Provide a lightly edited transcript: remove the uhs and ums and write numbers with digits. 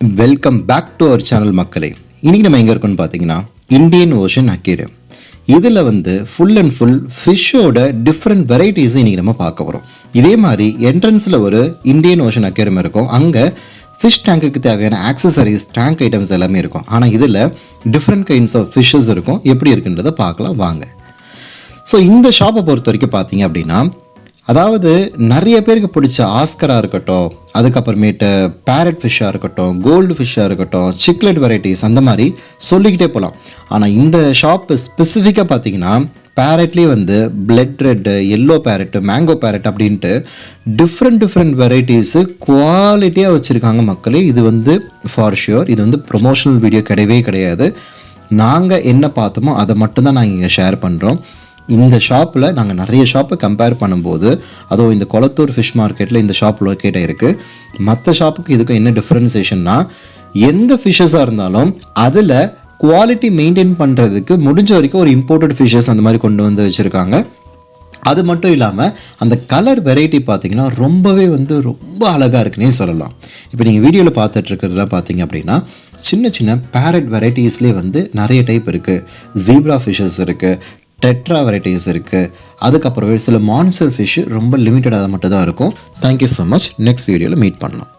Welcome back to our channel மக்களே. இன்றைக்கி நம்ம எங்கே இருக்கோன்னு பார்த்தீங்கன்னா இந்தியன் ஓஷன் அக்வேரியம். இதில் ஃபுல் அண்ட் ஃபுல் ஃபிஷ்ஷோட டிஃப்ரெண்ட் வெரைட்டிஸை இன்றைக்கி நம்ம பார்க்க போகிறோம். இதே மாதிரி என்ட்ரன்ஸில் ஒரு இந்தியன் ஓஷன் அக்வேரியம் இருக்கும். அங்கே ஃபிஷ் டேங்குக்கு தேவையான ஆக்சசரிஸ், டேங்க் ஐட்டம்ஸ் எல்லாமே இருக்கும். ஆனால் இதில் டிஃப்ரெண்ட் கைண்ட்ஸ் ஆஃப் ஃபிஷ்ஷஸ் இருக்கும். எப்படி இருக்குன்றதை பார்க்கலாம் வாங்க. ஸோ இந்த ஷாப்பை பொறுத்த வரைக்கும் பார்த்தீங்க அப்படின்னா, அதாவது நிறைய பேருக்கு பிடிச்ச ஆஸ்கராக இருக்கட்டும், அதுக்கப்புறமேட்டு பேரட் ஃபிஷ்ஷாக இருக்கட்டும், கோல்டு ஃபிஷ்ஷாக இருக்கட்டும், சிக்லெட் வெரைட்டிஸ், அந்த மாதிரி சொல்லிக்கிட்டே போகலாம். ஆனால் இந்த ஷாப்பு ஸ்பெசிஃபிக்காக பார்த்தீங்கன்னா பேரட்லேயே blood red, yellow parrot, mango parrot அப்படின்ட்டு டிஃப்ரெண்ட் வெரைட்டிஸு குவாலிட்டியாக வச்சுருக்காங்க மக்களே. இது ஃபார் ஷுர் இது ப்ரொமோஷனல் வீடியோ கிடையவே கிடையாது. நாங்கள் என்ன பார்த்தோமோ அதை மட்டும்தான் நாங்கள் இங்கே ஷேர் பண்ணுறோம். இந்த ஷாப்பில் நாங்கள் நிறைய ஷாப்பை கம்பேர் பண்ணும்போது, அதுவும் இந்த கொளத்தூர் ஃபிஷ் மார்க்கெட்டில் இந்த ஷாப் லொக்கேட்டாக இருக்குது. மற்ற ஷாப்புக்கு இதுக்கும் என்ன டிஃப்ரென்சேஷன்னா, எந்த ஃபிஷ்ஷஸாக இருந்தாலும் அதில் குவாலிட்டி மெயின்டைன் பண்ணுறதுக்கு முடிஞ்ச வரைக்கும் ஒரு இம்போர்ட்டட் ஃபிஷ்ஷஸ் அந்த மாதிரி கொண்டு வச்சுருக்காங்க. அது மட்டும் இல்லாமல் அந்த கலர் வெரைட்டி பார்த்திங்கன்னா ரொம்பவே ரொம்ப அழகாக இருக்குன்னே சொல்லலாம். இப்போ நீங்கள் வீடியோவில் பார்த்துட்ருக்கிறதுலாம் பார்த்தீங்க அப்படின்னா சின்ன பேரட் வெரைட்டிஸ்லேயே நிறைய டைப் இருக்குது. ஜீப்ரா ஃபிஷ்ஷஸ் இருக்குது, டெட்ரா வெரைட்டிஸ் இருக்குது, அதுக்கப்புறம் சில மான்சர் ஃபிஷ்ஷு ரொம்ப லிமிட்டடாக மட்டும் தான் இருக்கும். Thank you so much. நெக்ஸ்ட் வீடியோவில் மீட் பண்ணலாம்.